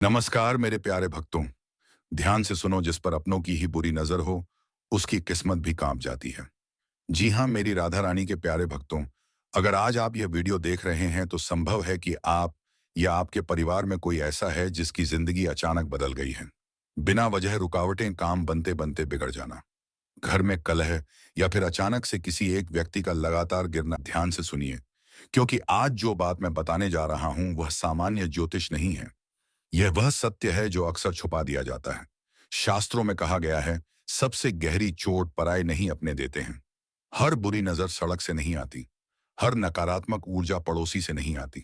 नमस्कार मेरे प्यारे भक्तों। ध्यान से सुनो, जिस पर अपनों की ही बुरी नजर हो उसकी किस्मत भी कांप जाती है। जी हाँ, मेरी राधा रानी के प्यारे भक्तों, अगर आज आप यह वीडियो देख रहे हैं तो संभव है कि आप या आपके परिवार में कोई ऐसा है जिसकी जिंदगी अचानक बदल गई है। बिना वजह रुकावटें, काम बनते बनते बिगड़ जाना, घर में कलह, या फिर अचानक से किसी एक व्यक्ति का लगातार गिरना। ध्यान से सुनिए, क्योंकि आज जो बात मैं बताने जा रहा हूं वह सामान्य ज्योतिष नहीं है। यह वह सत्य है जो अक्सर छुपा दिया जाता है। शास्त्रों में कहा गया है, सबसे गहरी चोट पराये नहीं अपने देते हैं। हर बुरी नजर सड़क से नहीं आती, हर नकारात्मक ऊर्जा पड़ोसी से नहीं आती।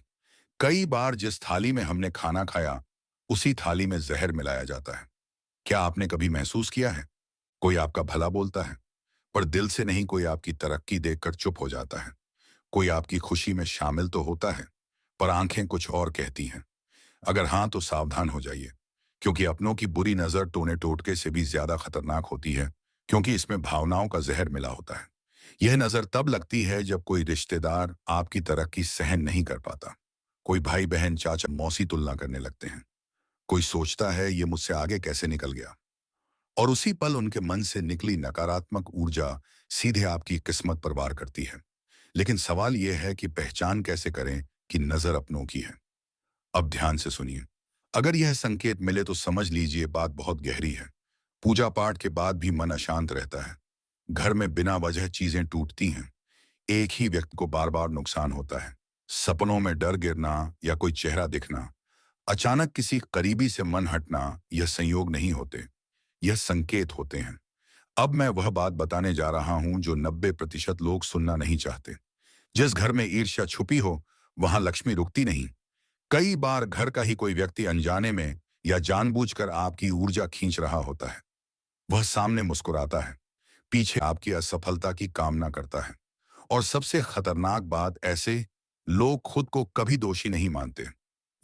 कई बार जिस थाली में हमने खाना खाया उसी थाली में जहर मिलाया जाता है। क्या आपने कभी महसूस किया है, कोई आपका भला बोलता है पर दिल से नहीं, कोई आपकी तरक्की देखकर चुप हो जाता है, कोई आपकी खुशी में शामिल तो होता है पर आंखें कुछ और कहती हैं। अगर हाँ, तो सावधान हो जाइए, क्योंकि अपनों की बुरी नजर टोने टोटके से भी ज्यादा खतरनाक होती है, क्योंकि इसमें भावनाओं का जहर मिला होता है। यह नजर तब लगती है जब कोई रिश्तेदार आपकी तरक्की सहन नहीं कर पाता। कोई भाई बहन, चाचा मौसी तुलना करने लगते हैं। कोई सोचता है ये मुझसे आगे कैसे निकल गया, और उसी पल उनके मन से निकली नकारात्मक ऊर्जा सीधे आपकी किस्मत पर वार करती है। लेकिन सवाल यह है कि पहचान कैसे करें कि नजर अपनों की है। अब ध्यान से सुनिए, अगर यह संकेत मिले तो समझ लीजिए बात बहुत गहरी है। पूजा पाठ के बाद भी मन अशांत रहता है, घर में बिना वजह चीजें टूटती हैं, एक ही व्यक्ति को बार बार नुकसान होता है, सपनों में डर गिरना या कोई चेहरा दिखना, अचानक किसी करीबी से मन हटना, यह संयोग नहीं होते, यह संकेत होते हैं। अब मैं वह बात बताने जा रहा हूं जो 90% लोग सुनना नहीं चाहते। जिस घर में ईर्ष्या छुपी हो वहां लक्ष्मी रुकती नहीं। कई बार घर का ही कोई व्यक्ति अनजाने में या जानबूझकर आपकी ऊर्जा खींच रहा होता है। वह सामने मुस्कुराता है, पीछे आपकी असफलता की कामना करता है। और सबसे खतरनाक बात, ऐसे लोग खुद को कभी दोषी नहीं मानते।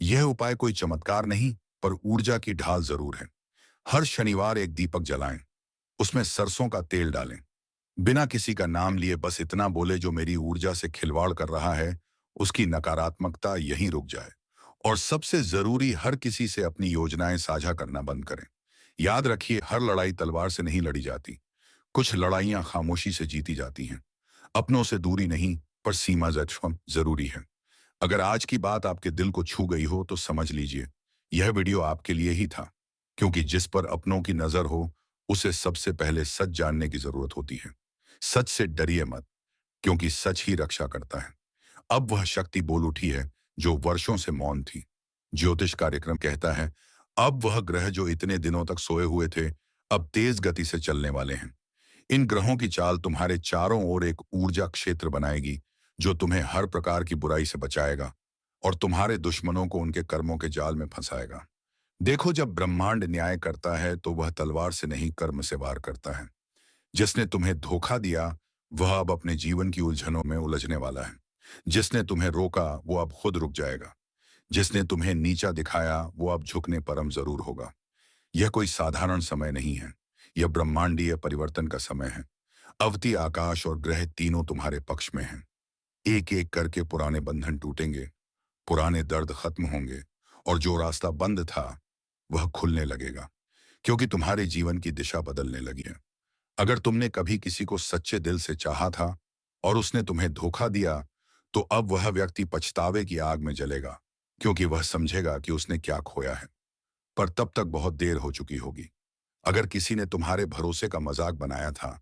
यह उपाय कोई चमत्कार नहीं, पर ऊर्जा की ढाल जरूर है। हर शनिवार एक दीपक जलाएं, उसमें सरसों का तेल डालें, बिना किसी का नाम लिए बस इतना बोले, जो मेरी ऊर्जा से खिलवाड़ कर रहा है उसकी नकारात्मकता यहीं रुक जाए। और सबसे जरूरी, हर किसी से अपनी योजनाएं साझा करना बंद करें। याद रखिए, हर लड़ाई तलवार से नहीं लड़ी जाती, कुछ लड़ाइयां खामोशी से जीती जाती हैं। अपनों से दूरी नहीं, पर सीमा जरूरी है। अगर आज की बात आपके दिल को छू गई हो तो समझ लीजिए यह वीडियो आपके लिए ही था, क्योंकि जिस पर अपनों की नजर हो उसे सबसे पहले सच जानने की जरूरत होती है। सच से डरिए मत, क्योंकि सच ही रक्षा करता है। अब वह शक्ति बोल उठी है जो वर्षों से मौन थी। ज्योतिष कार्यक्रम कहता है, अब वह ग्रह जो इतने दिनों तक सोए हुए थे अब तेज गति से चलने वाले हैं। इन ग्रहों की चाल तुम्हारे चारों ओर एक ऊर्जा क्षेत्र बनाएगी, जो तुम्हें हर प्रकार की बुराई से बचाएगा और तुम्हारे दुश्मनों को उनके कर्मों के जाल में फंसाएगा। देखो, जब ब्रह्मांड न्याय करता है तो वह तलवार से नहीं, कर्म से वार करता है। जिसने तुम्हें धोखा दिया वह अब अपने जीवन की उलझनों में उलझने वाला है। जिसने तुम्हें रोका वो अब खुद रुक जाएगा। जिसने तुम्हें नीचा दिखाया वो अब झुकने परम जरूर होगा। यह कोई साधारण समय नहीं है, यह ब्रह्मांडीय परिवर्तन का समय है। अवती, आकाश और ग्रह तीनों तुम्हारे पक्ष में हैं। एक एक करके पुराने बंधन टूटेंगे, पुराने दर्द खत्म होंगे, और जो रास्ता बंद था वह खुलने लगेगा, क्योंकि तुम्हारे जीवन की दिशा बदलने लगी है। अगर तुमने कभी किसी को सच्चे दिल से चाहा था और उसने तुम्हें धोखा दिया, तो अब वह व्यक्ति पछतावे की आग में जलेगा, क्योंकि वह समझेगा कि उसने क्या खोया है। पर तब तक बहुत देर हो चुकी होगी। अगर किसी ने तुम्हारे भरोसे का मजाक बनाया था,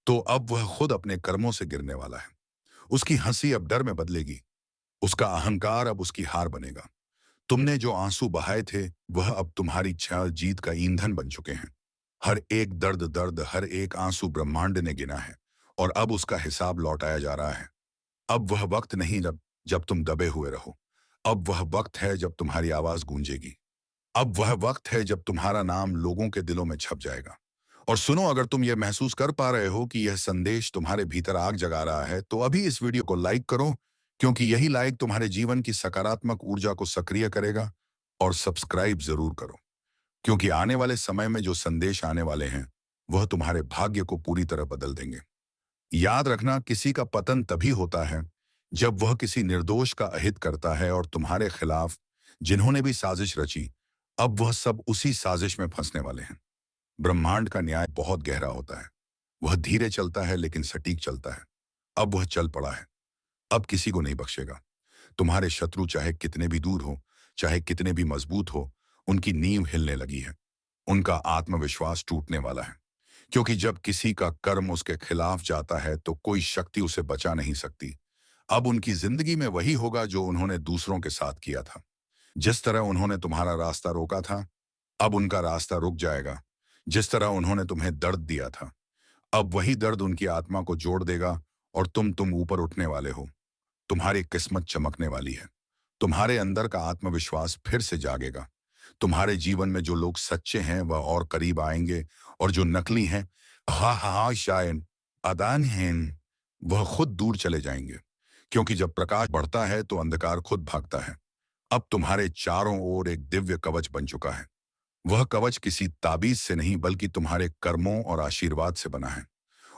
तो अब वह खुद अपने कर्मों से गिरने वाला है। उसकी हंसी अब डर में बदलेगी, उसका अहंकार अब उसकी हार बनेगा। तुमने जो आंसू बहाए थे वह अब तुम्हारी जीत का ईंधन बन चुके हैं। हर एक दर्द, हर एक आंसू ब्रह्मांड ने गिना है, और अब उसका हिसाब लौटाया जा रहा है। अब वह वक्त नहीं जब जब तुम दबे हुए रहो। अब वह वक्त है जब तुम्हारी आवाज गूंजेगी। अब वह वक्त है जब तुम्हारा नाम लोगों के दिलों में छप जाएगा। और सुनो, अगर तुम यह महसूस कर पा रहे हो कि यह संदेश तुम्हारे भीतर आग जगा रहा है, तो अभी इस वीडियो को लाइक करो, क्योंकि यही लाइक तुम्हारे जीवन की सकारात्मक ऊर्जा को सक्रिय करेगा। और सब्सक्राइब जरूर करो, क्योंकि आने वाले समय में जो संदेश आने वाले हैं वह तुम्हारे भाग्य को पूरी तरह बदल देंगे। याद रखना, किसी का पतन तभी होता है जब वह किसी निर्दोष का अहित करता है, और तुम्हारे खिलाफ जिन्होंने भी साजिश रची अब वह सब उसी साजिश में फंसने वाले हैं। ब्रह्मांड का न्याय बहुत गहरा होता है। वह धीरे चलता है लेकिन सटीक चलता है। अब वह चल पड़ा है। अब किसी को नहीं बख्शेगा। तुम्हारे शत्रु चाहे कितने भी दूर हो, चाहे कितने भी मजबूत हो, उनकी नींव हिलने लगी है। उनका आत्मविश्वास टूटने वाला है। क्योंकि जब किसी का कर्म उसके खिलाफ जाता है तो कोई शक्ति उसे बचा नहीं सकती। अब उनकी जिंदगी में वही होगा जो उन्होंने दूसरों के साथ किया था। जिस तरह उन्होंने तुम्हारा रास्ता रोका था, अब उनका रास्ता रुक जाएगा। जिस तरह उन्होंने तुम्हें दर्द दिया था, अब वही दर्द उनकी आत्मा को जोड़ देगा और तुम ऊपर उठने वाले हो। तुम्हारी किस्मत चमकने वाली है। तुम्हारे अंदर का आत्मविश्वास फिर से जागेगा। तुम्हारे जीवन में जो लोग सच्चे हैं वह और करीब आएंगे, और जो नकली हैं, हा शायद अदान हैं, वह खुद दूर चले जाएंगे। क्योंकि जब प्रकाश बढ़ता है तो अंधकार खुद भागता है। अब तुम्हारे चारों ओर एक दिव्य कवच बन चुका है। वह कवच किसी ताबीज से नहीं बल्कि तुम्हारे कर्मों और आशीर्वाद से बना है।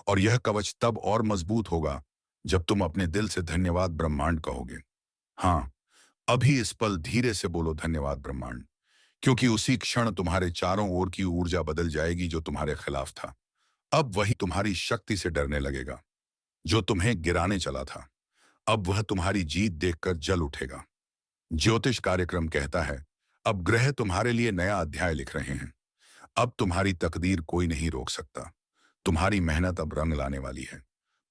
और यह कवच तब और मजबूत होगा जब तुम अपने दिल से धन्यवाद ब्रह्मांड कहोगे। हाँ, अभी इस पल धीरे से बोलो धन्यवाद ब्रह्मांड। क्योंकि उसी क्षण तुम्हारे चारों ओर की ऊर्जा बदल जाएगी जो तुम्हारे खिलाफ था। अब वही तुम्हारी शक्ति से डरने लगेगा। जो तुम्हें गिराने चला था, अब वह तुम्हारी जीत देखकर जल उठेगा। ज्योतिष कार्यक्रम कहता है, अब ग्रह तुम्हारे लिए नया अध्याय लिख रहे हैं। अब तुम्हारी तकदीर कोई नहीं रोक सकता। तुम्हारी मेहनत अब रंग लाने वाली है।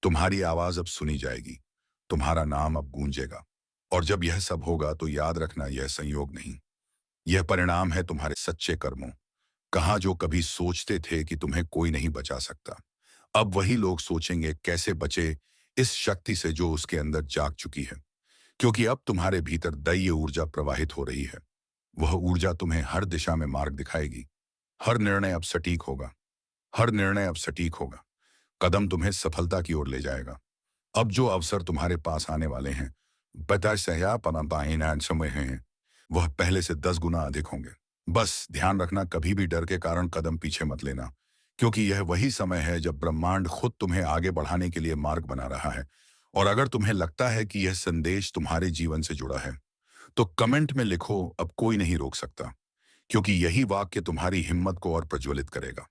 तुम्हारी आवाज अब सुनी जाएगी। तुम्हारा नाम अब गूंजेगा। और जब यह सब होगा तो याद रखना, यह संयोग नहीं, यह परिणाम है तुम्हारे सच्चे कर्मों। कहाँ जो कभी सोचते थे कि तुम्हें कोई नहीं बचा सकता, अब वही लोग सोचेंगे कैसे बचे इस शक्ति से जो उसके अंदर जाग चुकी है। क्योंकि अब तुम्हारे भीतर दैवीय ऊर्जा प्रवाहित हो रही है। वह ऊर्जा तुम्हें हर दिशा में मार्ग दिखाएगी। हर निर्णय अब सटीक होगा। हर निर्णय अब सटीक होगा। कदम तुम्हें सफलता की ओर ले जाएगा। अब जो अवसर तुम्हारे पास आने वाले हैं, बता सया पनापाइन समय हैं, वह पहले से 10 गुना अधिक होंगे। बस ध्यान रखना, कभी भी डर के कारण कदम पीछे मत लेना। क्योंकि यह वही समय है जब ब्रह्मांड खुद तुम्हें आगे बढ़ाने के लिए मार्ग बना रहा है। और अगर तुम्हें लगता है कि यह संदेश तुम्हारे जीवन से जुड़ा है, तो कमेंट में लिखो, अब कोई नहीं रोक सकता। क्योंकि यही वाक्य तुम्हारी हिम्मत को और प्रज्वलित करेगा।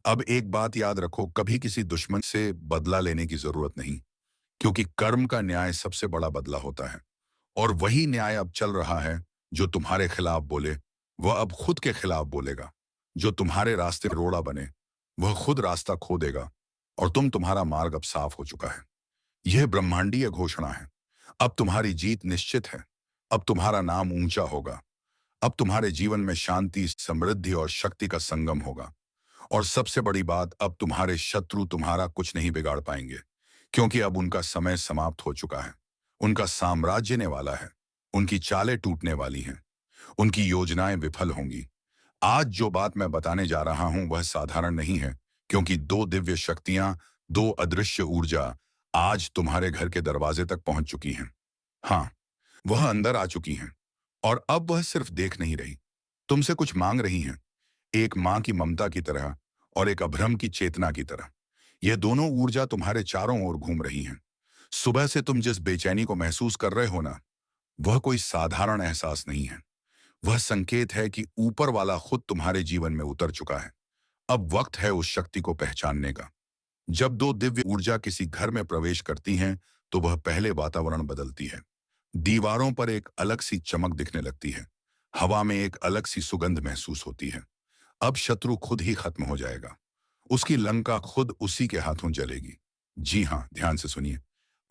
अब एक बात याद रखो, कभी किसी दुश्मन से बदला लेने की जरूरत नहीं। क्योंकि कर्म का न्याय सबसे बड़ा बदला होता है। और वही न्याय अब चल रहा है। जो तुम्हारे खिलाफ बोले, वह अब खुद के खिलाफ बोलेगा। जो तुम्हारे रास्ते रोड़ा बने, वह खुद रास्ता खो देगा। और तुम्हारा मार्ग अब साफ हो चुका है। यह ब्रह्मांडीय घोषणा है। अब तुम्हारी जीत निश्चित है। अब तुम्हारा नाम ऊंचा होगा। अब तुम्हारे जीवन में शांति, समृद्धि और शक्ति का संगम होगा। और सबसे बड़ी बात, अब तुम्हारे शत्रु तुम्हारा कुछ नहीं बिगाड़ पाएंगे। क्योंकि अब उनका समय समाप्त हो चुका है। उनका साम्राज्य ने वाला है। उनकी चालें टूटने वाली हैं। उनकी योजनाएं विफल होंगी। आज जो बात मैं बताने जा रहा हूं वह साधारण नहीं है। क्योंकि दो दिव्य शक्तियां, दो अदृश्य ऊर्जा आज तुम्हारे घर के दरवाजे तक पहुंच चुकी हैं। हाँ, वह अंदर आ चुकी हैं। और अब वह सिर्फ देख नहीं रही, तुमसे कुछ मांग रही हैं। एक मां की ममता की तरह और एक अभ्रम की चेतना की तरह। यह दोनों ऊर्जा तुम्हारे चारों ओर घूम रही हैं। सुबह से तुम जिस बेचैनी को महसूस कर रहे हो ना, वह कोई साधारण एहसास नहीं है। वह संकेत है कि ऊपर वाला खुद तुम्हारे जीवन में उतर चुका है। अब वक्त है उस शक्ति को पहचानने का। जब दो दिव्य ऊर्जा किसी घर में प्रवेश करती हैं, तो वह पहले वातावरण बदलती है। दीवारों पर एक अलग सी चमक दिखने लगती है। हवा में एक अलग सी सुगंध महसूस होती है। अब शत्रु खुद ही खत्म हो जाएगा। उसकी लंका खुद उसी के हाथों जलेगी। जी हाँ, ध्यान से सुनिए।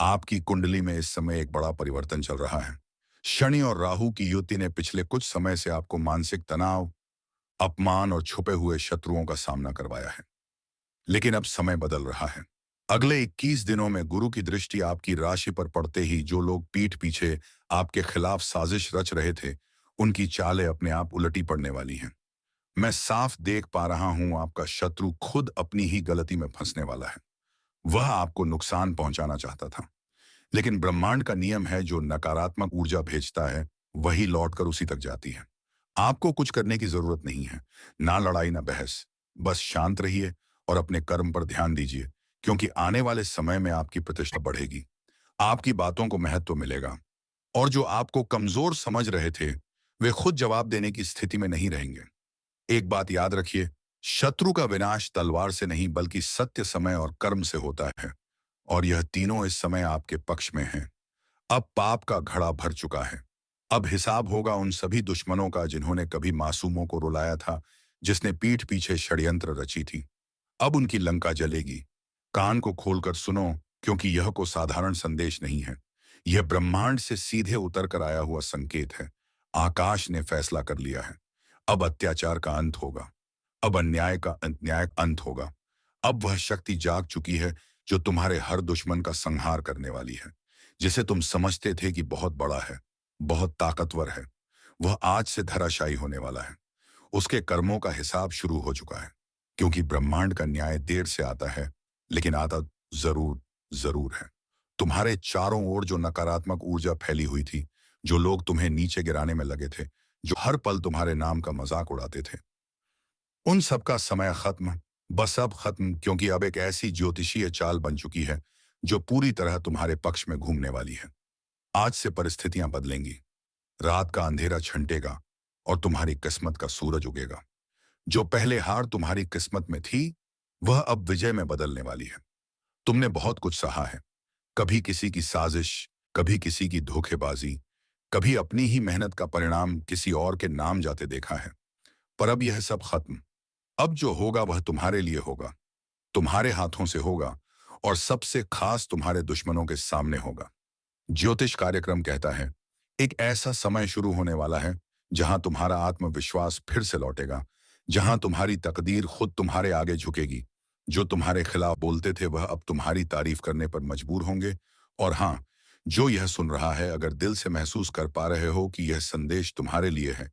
आपकी कुंडली में इस समय एक बड़ा परिवर्तन चल रहा है। शनि और राहु की युति ने पिछले कुछ समय से आपको मानसिक तनाव, अपमान और छुपे हुए शत्रुओं का सामना करवाया है। लेकिन अब समय बदल रहा है। अगले 21 दिनों में गुरु की दृष्टि आपकी राशि पर पड़ते ही जो लोग पीठ पीछे आपके खिलाफ साजिश रच रहे थे, उनकी चालें अपने आप उलटी पड़ने वाली हैं। मैं साफ देख पा रहा हूं, आपका शत्रु खुद अपनी ही गलती में फंसने वाला है। वह आपको नुकसान पहुंचाना चाहता था। लेकिन ब्रह्मांड का नियम है, जो नकारात्मक ऊर्जा भेजता है वही लौटकर उसी तक जाती है। आपको कुछ करने की जरूरत नहीं है। ना लड़ाई ना बहस। बस शांत रहिए और अपने कर्म पर ध्यान दीजिए। क्योंकि आने वाले समय में आपकी प्रतिष्ठा बढ़ेगी। आपकी बातों को महत्व मिलेगा। और जो आपको कमजोर समझ रहे थे, वे खुद जवाब देने की स्थिति में नहीं रहेंगे। एक बात याद रखिए, शत्रु का विनाश तलवार से नहीं बल्कि सत्य, समय और कर्म से होता है, और यह तीनों इस समय आपके पक्ष में हैं। अब पाप का घड़ा भर चुका है। अब हिसाब होगा उन सभी दुश्मनों का जिन्होंने कभी मासूमों को रुलाया था, जिसने पीठ पीछे षड्यंत्र रची थी। अब उनकी लंका जलेगी। कान को खोलकर सुनो, क्योंकि यह कोई साधारण संदेश नहीं है। यह ब्रह्मांड से सीधे उतर कर आया हुआ संकेत है। आकाश ने फैसला कर लिया है। अब अत्याचार का अंत होगा। अब न्याय का अंत होगा। अब वह शक्ति जाग चुकी है जो तुम्हारे हर दुश्मन का संहार करने वाली है। जिसे तुम समझते थे कि बहुत बड़ा है, बहुत ताकतवर है, वह आज से धराशायी होने वाला है। उसके कर्मों का हिसाब शुरू हो चुका है, क्योंकि ब्रह्मांड का न्याय देर से आता है, लेकिन आता जरूर जरूर है। तुम्हारे चारों ओर जो नकारात्मक ऊर्जा फैली हुई थी, जो लोग तुम्हें नीचे गिराने में लगे थे, जो हर पल तुम्हारे नाम का मजाक उड़ाते थे, उन सबका समय खत्म। बस अब खत्म, क्योंकि अब एक ऐसी ज्योतिषीय चाल बन चुकी है जो पूरी तरह तुम्हारे पक्ष में घूमने वाली है। आज से परिस्थितियां बदलेंगी। रात का अंधेरा छंटेगा और तुम्हारी किस्मत का सूरज उगेगा। जो पहले हार तुम्हारी किस्मत में थी, वह अब विजय में बदलने वाली है। तुमने बहुत कुछ सहा है। कभी किसी की साजिश, कभी किसी की धोखेबाजी, कभी अपनी ही मेहनत का परिणाम किसी और के नाम जाते देखा है। पर अब यह सब खत्म। अब जो होगा वह तुम्हारे लिए होगा, तुम्हारे हाथों से होगा, और सबसे खास तुम्हारे दुश्मनों के सामने होगा। ज्योतिष कार्यक्रम कहता है, एक ऐसा समय शुरू होने वाला है जहां तुम्हारा आत्मविश्वास फिर से लौटेगा, जहां तुम्हारी तकदीर खुद तुम्हारे आगे झुकेगी। जो तुम्हारे खिलाफ बोलते थे वह अब तुम्हारी तारीफ करने पर मजबूर होंगे। और हाँ, जो यह सुन रहा है, अगर दिल से महसूस कर पा रहे हो कि यह संदेश तुम्हारे लिए है,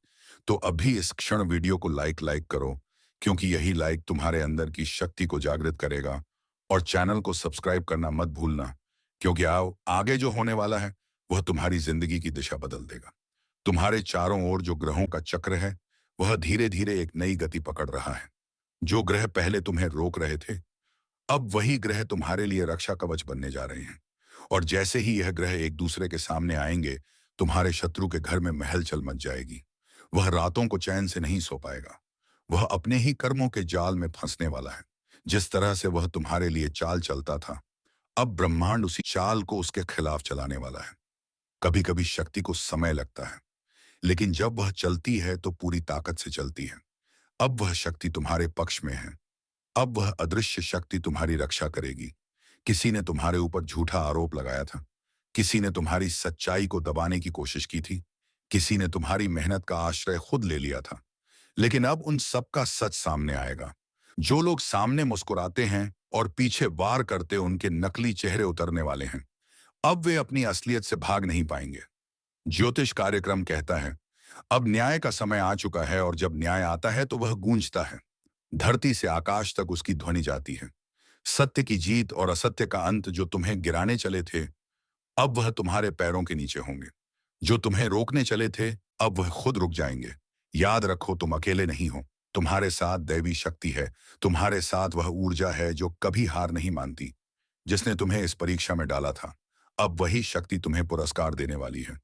तो अभी इस क्षण वीडियो को लाइक करो, क्योंकि यही लाइक तुम्हारे अंदर की शक्ति को जागृत करेगा। और चैनल को सब्सक्राइब करना मत भूलना, क्योंकि आओ आगे जो होने वाला है वह तुम्हारी जिंदगी की दिशा बदल देगा। तुम्हारे चारों ओर जो ग्रहों का चक्र है, वह धीरे धीरे एक नई गति पकड़ रहा है। जो ग्रह पहले तुम्हें रोक रहे थे, अब वही ग्रह तुम्हारे लिए रक्षा कवच बनने जा रहे हैं। और जैसे ही यह ग्रह एक दूसरे के सामने आएंगे, तुम्हारे शत्रु के घर में महलचल मच जाएगी। वह रातों को चैन से नहीं सो पाएगा। वह अपने ही कर्मों के जाल में फंसने वाला है। जिस तरह से वह तुम्हारे लिए चाल चलता था, अब ब्रह्मांड उसी चाल को उसके खिलाफ चलाने वाला है। कभी कभी शक्ति को समय लगता है, लेकिन जब वह चलती है तो पूरी ताकत से चलती है। अब वह शक्ति तुम्हारे पक्ष में है। अब वह अदृश्य शक्ति तुम्हारी रक्षा करेगी। किसी ने तुम्हारे ऊपर झूठा आरोप लगाया था, किसी ने तुम्हारी सच्चाई को दबाने की कोशिश की थी, किसी ने तुम्हारी मेहनत का आश्रय खुद ले लिया था, लेकिन अब उन सब का सच सामने आएगा। जो लोग सामने मुस्कुराते हैं और पीछे वार करते, उनके नकली चेहरे उतरने वाले हैं। अब वे अपनी असलियत से भाग नहीं पाएंगे। ज्योतिष कार्यक्रम कहता है, अब न्याय का समय आ चुका है, और जब न्याय आता है तो वह गूंजता है। धरती से आकाश तक उसकी ध्वनि जाती है। सत्य की जीत और असत्य का अंत। जो तुम्हें गिराने चले थे, अब वह तुम्हारे पैरों के नीचे होंगे। जो तुम्हें रोकने चले थे, अब वह खुद रुक जाएंगे। याद रखो, तुम अकेले नहीं हो। तुम्हारे साथ दैवी शक्ति है। तुम्हारे साथ वह ऊर्जा है जो कभी हार नहीं मानती। जिसने तुम्हें इस परीक्षा में डाला था, अब वही शक्ति तुम्हें पुरस्कार देने वाली है।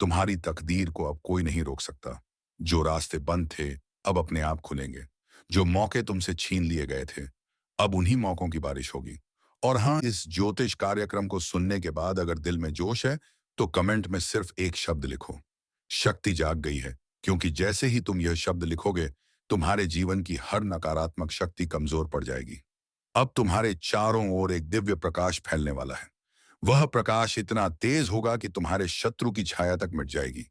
तुम्हारी तकदीर को अब कोई नहीं रोक सकता। जो रास्ते बंद थे, अब अपने आप खुलेंगे। जो मौके तुमसे छीन लिए गए थे, अब उन्हीं मौकों की बारिश होगी। और हाँ, इस ज्योतिष कार्यक्रम को सुनने के बाद अगर दिल में जोश है, तो कमेंट में सिर्फ एक शब्द लिखो, शक्ति जाग गई है। क्योंकि जैसे ही तुम यह शब्द लिखोगे, तुम्हारे जीवन की हर नकारात्मक शक्ति कमजोर पड़ जाएगी। अब तुम्हारे चारों ओर एक दिव्य प्रकाश फैलने वाला है। वह प्रकाश इतना तेज होगा कि तुम्हारे शत्रु की छाया तक मिट जाएगी।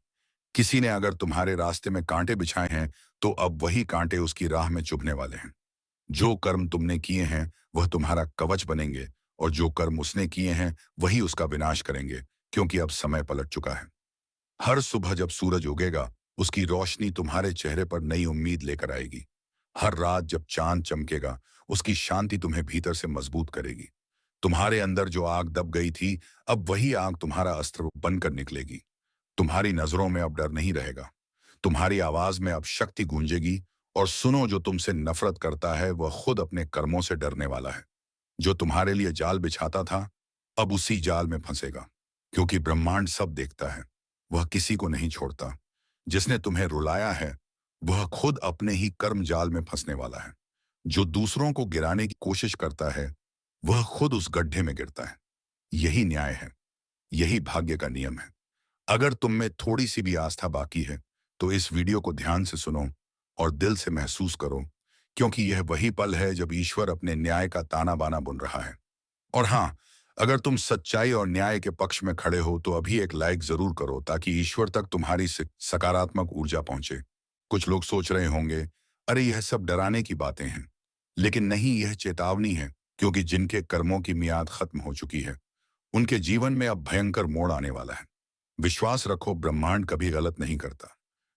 किसी ने अगर तुम्हारे रास्ते में कांटे बिछाए हैं, तो अब वही कांटे उसकी राह में चुभने वाले हैं। जो कर्म तुमने किए हैं वह तुम्हारा कवच बनेंगे, और जो कर्म उसने किए हैं वही उसका विनाश करेंगे, क्योंकि अब समय पलट चुका है। हर सुबह जब सूरज उगेगा, उसकी रोशनी तुम्हारे चेहरे पर नई उम्मीद लेकर आएगी। हर रात जब चांद चमकेगा, उसकी शांति तुम्हें भीतर से मजबूत करेगी। तुम्हारे अंदर जो आग दब गई थी, अब वही आग तुम्हारा अस्त्र बनकर निकलेगी। तुम्हारी नजरों में अब डर नहीं रहेगा। तुम्हारी आवाज में अब शक्ति गूंजेगी। और सुनो, जो तुमसे नफरत करता है वह खुद अपने कर्मों से डरने वाला है। जो तुम्हारे लिए जाल बिछाता था, अब उसी जाल में फंसेगा। क्योंकि ब्रह्मांड सब देखता है, वह किसी को नहीं छोड़ता। जिसने तुम्हें रुलाया है वह खुद अपने ही कर्म जाल में फंसने वाला है। जो दूसरों को गिराने की कोशिश करता है वह खुद उस गड्ढे में गिरता है। यही न्याय है, यही भाग्य का नियम है। अगर तुम में थोड़ी सी भी आस्था बाकी है तो इस वीडियो को ध्यान से सुनो और दिल से महसूस करो, क्योंकि यह वही पल है जब ईश्वर अपने न्याय का ताना बाना बुन रहा है। और हाँ, अगर तुम सच्चाई और न्याय के पक्ष में खड़े हो तो अभी एक लाइक जरूर करो ताकि ईश्वर तक तुम्हारी सकारात्मक ऊर्जा पहुंचे। कुछ लोग सोच रहे होंगे, अरे यह सब डराने की बातें हैं। लेकिन नहीं, यह चेतावनी है, क्योंकि जिनके कर्मों की मियाद खत्म हो चुकी है उनके जीवन में अब भयंकर मोड़ आने वाला है। विश्वास रखो, ब्रह्मांड कभी गलत नहीं करता।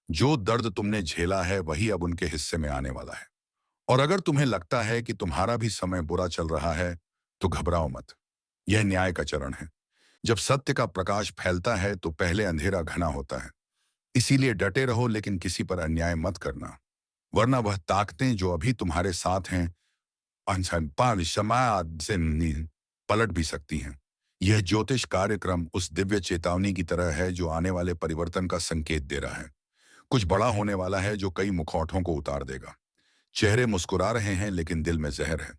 जो दर्द तुमने झेला है वही अब उनके हिस्से में आने वाला है। और अगर तुम्हें लगता है कि तुम्हारा भी समय बुरा चल रहा है तो घबराओ मत। यह न्याय का चरण है। जब सत्य का प्रकाश फैलता है तो पहले अंधेरा घना होता है। इसीलिए डटे रहो, लेकिन किसी पर अन्याय मत करना, वरना वह ताकतें जो अभी तुम्हारे साथ हैं पलट भी सकती हैं। यह ज्योतिष कार्यक्रम उस दिव्य चेतावनी की तरह है जो आने वाले परिवर्तन का संकेत दे रहा है। कुछ बड़ा होने वाला है जो कई मुखौटों को उतार देगा। चेहरे मुस्कुरा रहे हैं लेकिन दिल में जहर है।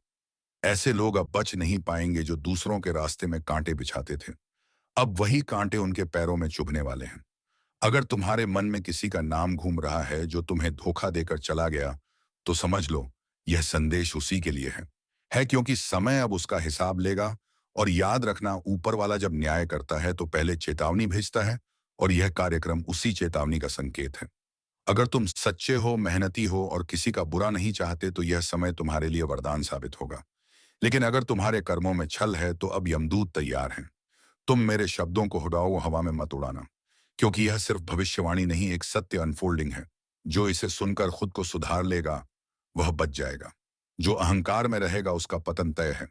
ऐसे लोग अब बच नहीं पाएंगे जो दूसरों के रास्ते में कांटे बिछाते थे। अब वही कांटे उनके पैरों में चुभने वाले हैं। अगर तुम्हारे मन में किसी का नाम घूम रहा है जो तुम्हें धोखा देकर चला गया, तो समझ लो यह संदेश उसी के लिए है क्योंकि समय अब उसका हिसाब लेगा। और याद रखना, ऊपर वाला जब न्याय करता है तो पहले चेतावनी भेजता है, और यह कार्यक्रम उसी चेतावनी का संकेत है। अगर तुम सच्चे हो, मेहनती हो और किसी का बुरा नहीं चाहते तो यह समय तुम्हारे लिए वरदान साबित होगा। लेकिन अगर तुम्हारे कर्मों में छल है तो अब यमदूत तैयार हैं। तुम मेरे शब्दों को हुडाओ, हवा में मत उड़ाना, क्योंकि यह सिर्फ भविष्यवाणी नहीं, एक सत्य अनफोल्डिंग है। जो इसे सुनकर खुद को सुधार लेगा वह बच जाएगा। जो अहंकार में रहेगा उसका पतन तय है।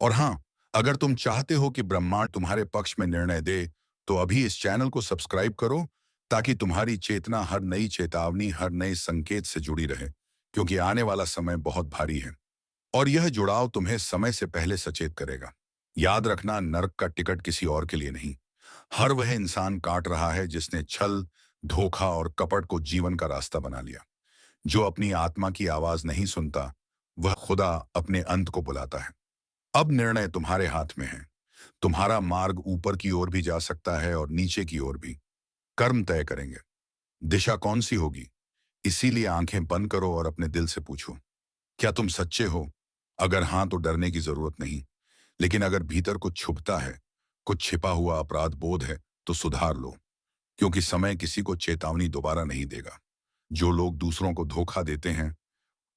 और हाँ, अगर तुम चाहते हो कि ब्रह्मांड तुम्हारे पक्ष में निर्णय दे तो अभी इस चैनल को सब्सक्राइब करो, ताकि तुम्हारी चेतना हर नई चेतावनी, हर नए संकेत से जुड़ी रहे, क्योंकि आने वाला समय बहुत भारी है और यह जुड़ाव तुम्हें समय से पहले सचेत करेगा। याद रखना, नर्क का टिकट किसी और के लिए नहीं, हर वह इंसान काट रहा है जिसने छल, धोखा और कपट को जीवन का रास्ता बना लिया। जो अपनी आत्मा की आवाज नहीं सुनता वह खुदा अपने अंत को बुलाता है। अब निर्णय तुम्हारे हाथ में है। तुम्हारा मार्ग ऊपर की ओर भी जा सकता है और नीचे की ओर भी। कर्म तय करेंगे, दिशा कौन सी होगी। इसीलिए आंखें बंद करो और अपने दिल से पूछो, क्या तुम सच्चे हो? अगर हाँ तो डरने की जरूरत नहीं, लेकिन अगर भीतर कुछ छुपता है, कुछ छिपा हुआ अपराध बोध है, तो सुधार लो, क्योंकि समय किसी को चेतावनी दोबारा नहीं देगा। जो लोग दूसरों को धोखा देते हैं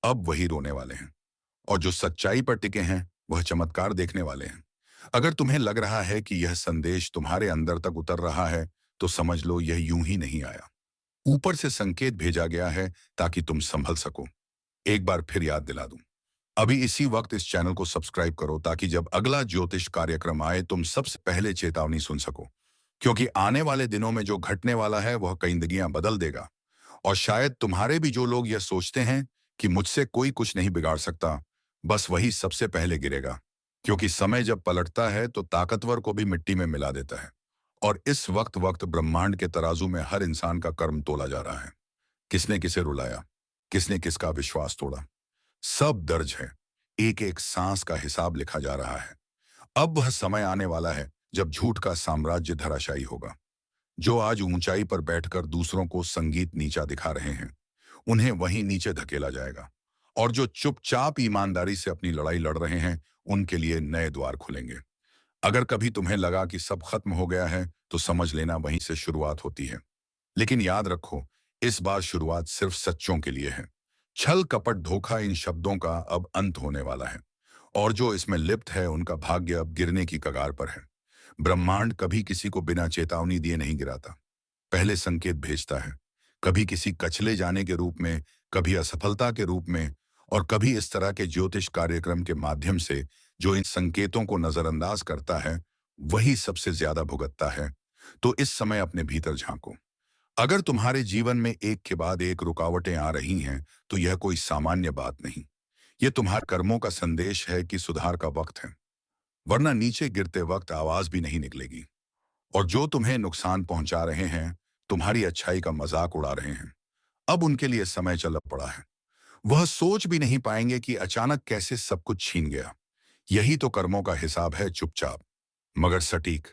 अब वही रोने वाले हैं, और जो सच्चाई पर टिके हैं वह चमत्कार देखने वाले हैं। अगर तुम्हें लग रहा है कि यह संदेश तुम्हारे अंदर तक उतर रहा है तो समझ लो यह यूं ही नहीं आया। ऊपर से संकेत भेजा गया है ताकि तुम संभल सको। एक बार फिर याद दिला दूं, अभी इसी वक्त इस चैनल को सब्सक्राइब करो ताकि जब अगला ज्योतिष कार्यक्रम आए तुम सबसे पहले चेतावनी सुन सको, क्योंकि आने वाले दिनों में जो घटने वाला है वह कई जिंदगियां बदल देगा। और शायद तुम्हारे भी जो लोग यह सोचते हैं कि मुझसे कोई कुछ नहीं बिगाड़ सकता, बस वही सबसे पहले गिरेगा, क्योंकि समय जब पलटता है तो ताकतवर को भी मिट्टी में मिला देता है। और इस वक्त ब्रह्मांड के तराजू में हर इंसान का कर्म तोला जा रहा है। किसने किसे रुलाया, किसने किसका विश्वास तोड़ा, सब दर्ज है। एक एक सांस का हिसाब लिखा जा रहा है। अब वह समय आने वाला है जब झूठ का साम्राज्य धराशायी होगा। जो आज ऊंचाई पर बैठकर दूसरों को संगीत नीचा दिखा रहे हैं उन्हें वहीं नीचे धकेला जाएगा, और जो चुपचाप ईमानदारी से अपनी लड़ाई लड़ रहे हैं उनके लिए नए द्वार खुलेंगे। अगर कभी तुम्हें लगा कि सब खत्म हो गया है तो समझ लेना वहीं से शुरुआत होती है। लेकिन याद रखो, इस बार शुरुआत सिर्फ सच्चों के लिए है। छल, कपट, धोखा, इन शब्दों का अब अंत होने वाला है, और जो इसमें लिप्त है उनका भाग्य अब गिरने की कगार पर है। ब्रह्मांड कभी किसी को बिना चेतावनी दिए नहीं गिराता, पहले संकेत भेजता है। कभी किसी कचले जाने के रूप में, कभी असफलता के रूप में, और कभी इस तरह के ज्योतिष कार्यक्रम के माध्यम से। जो इन संकेतों को नजरअंदाज करता है वही सबसे ज्यादा भुगतता है। तो इस समय अपने भीतर झांको। अगर तुम्हारे जीवन में एक के बाद एक रुकावटें आ रही हैं तो यह कोई सामान्य बात नहीं, यह तुम्हारे कर्मों का संदेश है कि सुधार का वक्त है, वरना नीचे गिरते वक्त आवाज भी नहीं निकलेगी। और जो तुम्हें नुकसान पहुंचा रहे हैं, तुम्हारी अच्छाई का मजाक उड़ा रहे हैं। अब उनके लिए समय चल पड़ा है। वह सोच भी नहीं पाएंगे कि अचानक कैसे सब कुछ छीन गया। यही तो कर्मों का हिसाब है, चुपचाप मगर सटीक।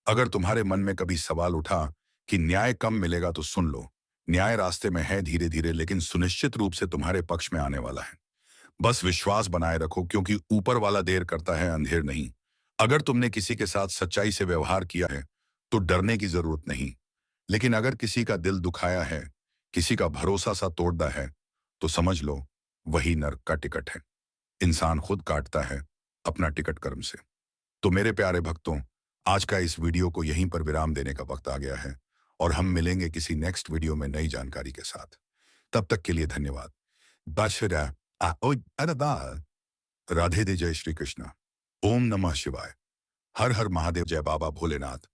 अगर तुम्हारे मन में कभी सवाल उठा कि न्याय कम मिलेगा तो सुन लो, न्याय रास्ते में है, धीरे धीरे लेकिन सुनिश्चित रूप से तुम्हारे पक्ष में आने वाला है। बस विश्वास बनाए रखो, क्योंकि ऊपर वाला देर करता है, अंधेर नहीं। अगर तुमने किसी के साथ सच्चाई से व्यवहार किया है तो डरने की जरूरत नहीं। लेकिन अगर किसी का दिल दुखाया है, किसी का भरोसा सा तोड़ता है, तो समझ लो वही नर्क का टिकट है। इंसान खुद काटता है अपना टिकट कर्म से। तो मेरे प्यारे भक्तों, आज का इस वीडियो को यहीं पर विराम देने का वक्त आ गया है और हम मिलेंगे किसी नेक्स्ट वीडियो में नई जानकारी के साथ। तब तक के लिए धन्यवाद। बादशरा ओय अरदा राधे दे, जय श्री कृष्ण। ओम नमः शिवाय। हर हर महादेव, जय बाबा भोलेनाथ।